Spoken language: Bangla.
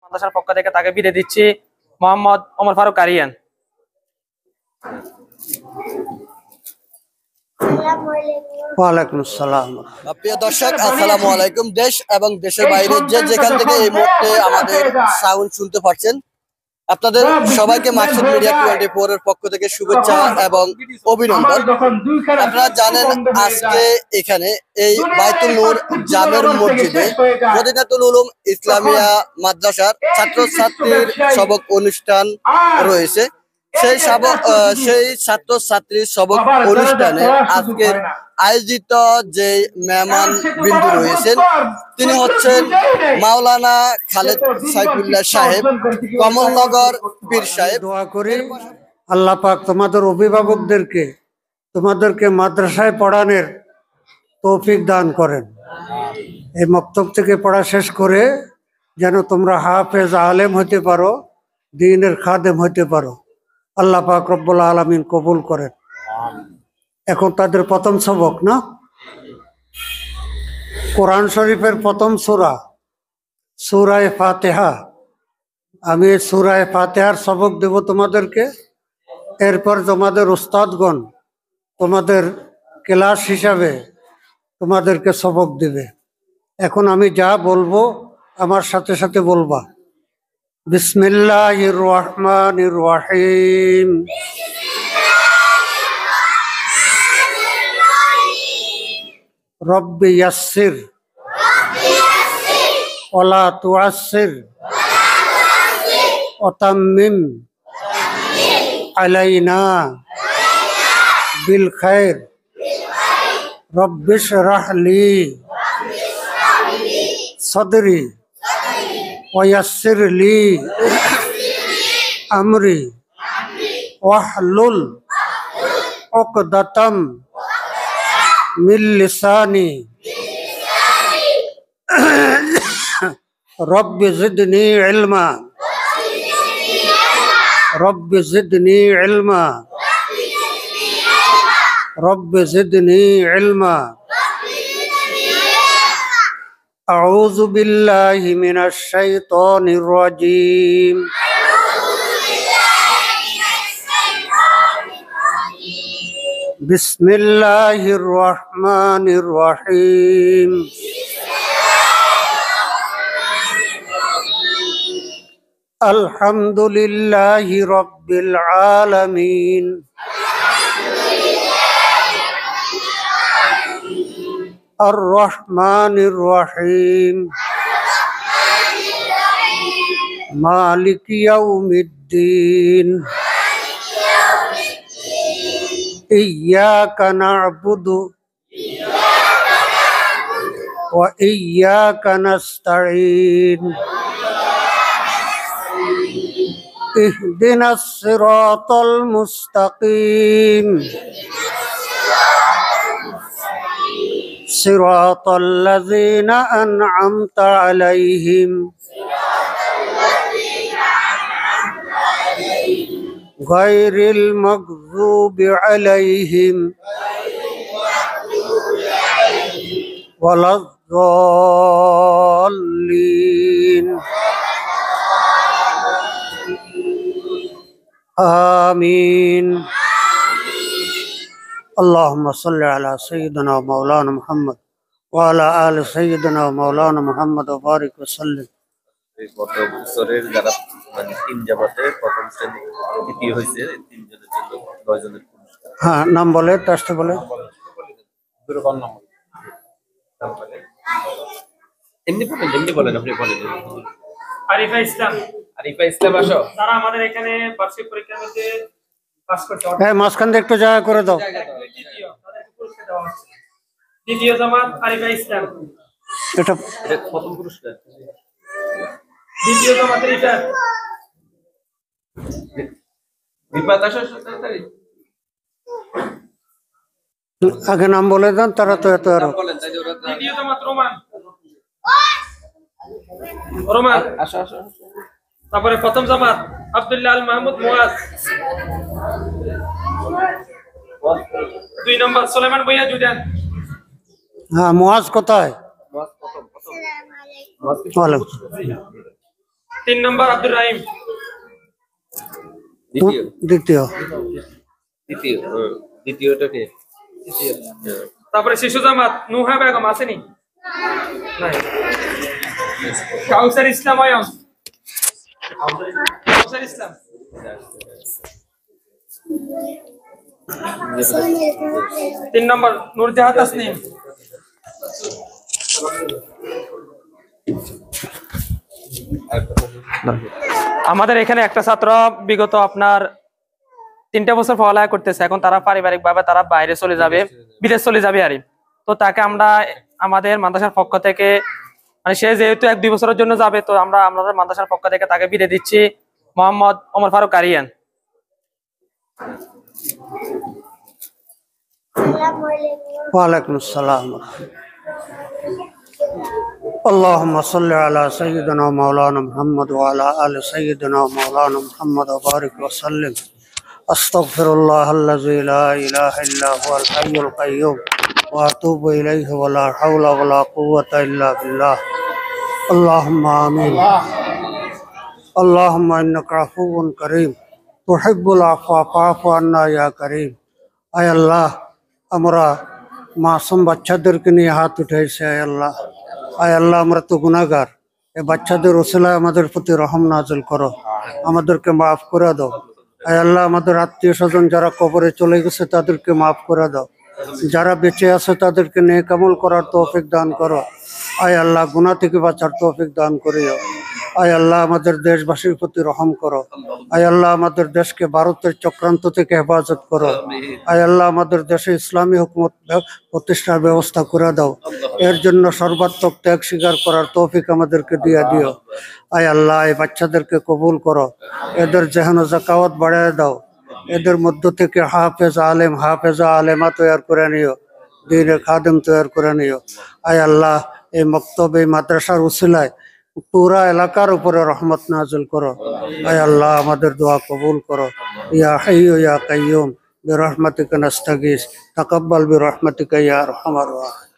মাদ্রাসার পক্ষ থেকে তাকে বিদায় দিচ্ছি। মোহাম্মদ ওমর ফারুক কারিয়ান। ওয়ালাইকুম আসসালাম। প্রিয় দর্শক, আসসালামু আলাইকুম। দেশ এবং দেশের বাইরে যে যেখান থেকে এই মুহূর্তে আমাদের সাউন্ড শুনতে পাচ্ছেন, আপনাদের সবাইকে মাকসুদ মিডিয়া 24 এর পক্ষ থেকে শুভেচ্ছা এবং অভিনন্দন। আপনারা জানেন আজকে এখানে এই বাইতুল নূর জামের মসজিদে মদিনাতুল উলুম ইসলামিয়া মাদ্রাসার ছাত্রছাত্রীর সবক অনুষ্ঠান রয়েছে। সেই ছাত্রছাত্রীর সবক অনুষ্ঠানে আজকের আয়োজিত যে মেহমান বিন্দু রয়েছেন তিনি হচ্ছেন মাওলানা খালেদ সাইফুল্লাহ সাহেব, কমলনগর পীর সাহেব। দোয়া করি আল্লাহ পাক তোমাদের তোমাদেরকে মাদ্রাসায় পড়ানোর তৌফিক দান করেন। এই মক্তব থেকে পড়া শেষ করে যেন তোমরা হাফেজ আলেম হতে পারো, দ্বীনের খাদেম হতে পারো। আল্লাহ পাক রব্বুল আলামিন কবুল করেন। এখন তাদের প্রথম সবক না, কোরআন শরীফের প্রথম সূরা ফাতিহা। আমি সূরা ফাতিহার সবক দেব তোমাদেরকে। এরপর তোমাদের উস্তাদগণ তোমাদের ক্লাস হিসাবে তোমাদেরকে সবক দেবে। এখন আমি যা বলবো আমার সাথে সাথে বলবা। বিসমিল্লাহির রহমানির রহিম। রব্বি ইয়াসসির ওয়ালা তুআসসির ওয়াতাম্মিম আলাইনা বিল খায়র রব্বি ইশরাহ লি সাদরি ওয়া ইয়াসসির লি আমরি ওয়াহলুল উকদাতাম মিন লিসানি রব্বি জিদনি ইলমা রব্বি জিদনি ইলমা রব্বি জিদনি ইলমা। আউযু বিল্লাহি মিনাশ শাইতানির রাজীম। বিসমিল্লাহির রহমানির রহিম। আলহামদুলিল্লাহি রাব্বিল আলামিন। আর রহমানির রহিম। মালিক ইয়াউমিদ্দিন। ইয়্যাকা না'বুদু ওয়া ইয়্যাকা নাস্তাঈন। ইহদিনাস সিরাতাল মুস্তাকিম। সিরাতাল লাযীনা আন'আমতা আলাইহিম গায়রিল মাগযুবি আলাইহিম ওয়ালাদ-দাল্লিন। আমিন। আল্লাহুম্মা সাল্লি আলা সাইয়্যিদিনা ওয়া মাওলানা মুহাম্মদ ওয়া আলা আলি সাইয়্যিদিনা ওয়া মাওলানা মুহাম্মদ ওয়া বারিক ওয়া সাল্লিম। এই গত বছরের যারা তিন জামাতে প্রথম শ্রেণী দ্বিতীয় হয়েছে তিনজনের জন্য 9 জনের পুরস্কার। হ্যাঁ, নাম বলে টাস্টে বলে এমনি বলেন আপনি বলেন। আরিফা ইসলাম। আরিফা ইসলাম আসো। তারা আমাদের এখানে বার্ষিক পরীক্ষার মধ্যে পাস করছে। হ্যাঁ, মাঝখান দিয়ে একটু জায়গা করে দাও। দ্বিতীয় তাদেরকে পুরস্কার দেওয়া হচ্ছে। দ্বিতীয় জামাত আরিফা ইসলাম। এটা প্রথম পুরস্কার। দ্বিতীয় জামাতের এটা রিফাত আসো তাড়াতাড়ি। আগে নাম বলে দেন, তারা তো এত আরো। দ্বিতীয় জামাত রোমান। রোমান আসো আসো। তারপরে প্রথম জামাত আব্দুল্লাহ আল মাহমুদ মুয়াজ। 2 নম্বর সুলাইমান ভাইয়া জুদান। হ্যাঁ, মুয়াজ কোথায়? প্রথম ওয়ালাইকুম। 3 নম্বর আব্দুর রহিম। দ্বিতীয় দ্বিতীয়। দ্বিতীয় দ্বিতীয়টা কে? তারপরে শিশু জামাত নুহা বেগম আসেনি? নাই। কাউসার ইসলাম অয়ন। কাউসার ইসলাম। 3 নম্বর নূরজাহান তাসনিম। আমাদের এখানে একটা ছাত্র বিগত আপনার 3টা বছর পড়ালেখা করতেছে, এখন তারা পারিবারিক ভাবে তারা বাইরে চলে যাবে, বিদেশ চলে যাবে আর তো তাকে আমরা আমাদের মাদ্রাসার পক্ষ থেকে মানে সে যেহেতু 1-2 বছরের জন্য যাবে, তো আমরা আমাদের মাদ্রাসার পক্ষ থেকে তাকে বিদায় দিচ্ছি। মোহাম্মদ ওমর ফারুক আরিয়ান। ওয়ালাইকুম আসসালাম। اللهم صل على سيدنا مولانا محمد وعلى آل سيدنا مولانا محمد وبارك وسلم. أستغفر الله الذي لا إله إلا هو الحي القيوم وأتوب إليه ولا حول ولا قوة إلا بالله. اللهم آمين. اللهم إنك عفو كريم تحب العفو فاعف عنا يا كريم. আয় আল্লাহ, আমরা মাসুম বাচ্চাদেরকে নিয়ে হাত উঠাইছি। আয় আল্লাহ, আয় আল্লাহ, আমরা তো গুনাহগার। এই বাচ্চাদের ওসিলায় আমাদের প্রতি রহম নাযিল করো, আমাদেরকে মাফ করে দাও। আয় আল্লাহ, আমাদের আত্মীয় স্বজন যারা কবরে চলে গেছে তাদেরকে মাফ করে দাও, যারা বেঁচে আছে তাদেরকে নেক আমল করার তৌফিক দান করো। আয় আল্লাহ, গুনাহ থেকে বাঁচার তৌফিক দান করিও। আয় আল্লাহ, আমাদের দেশবাসীর প্রতি রহম করো। আয় আল্লাহ, আমাদের দেশকে ভারতের চক্রান্ত থেকে হেফাজত করো। আয় আল্লাহ, আমাদের দেশে ইসলামী হুকুমত প্রতিষ্ঠার ব্যবস্থা করে দাও। এর জন্য সর্বাত্মক ত্যাগ স্বীকার করার তৌফিক আমাদেরকে দিয়ে দিও। আয় আল্লাহ, এই বাচ্চাদেরকে কবুল করো, এদের যেহেন যাকাওয়াত বাড়িয়ে দাও, এদের মধ্য থেকে হাফেজা আলেমা তৈরি করে নিও, দ্বীনের খাদেম তৈরি করে নিও। আয় আল্লাহ, এই মক্তব এই মাদ্রাসার উসিলায় পুরা এলাকার উপরে রহমত নাযিল করো। আয় আল্লাহ, আমাদের দোয়া কবুল করো। ইয়া হাইয়্যু ইয়া কাইয়্যুম বিরহমাতিকা নাস্তাগীস তাকাব্বাল বিরহমাতিকা ইয়া আরহামার রাহিম।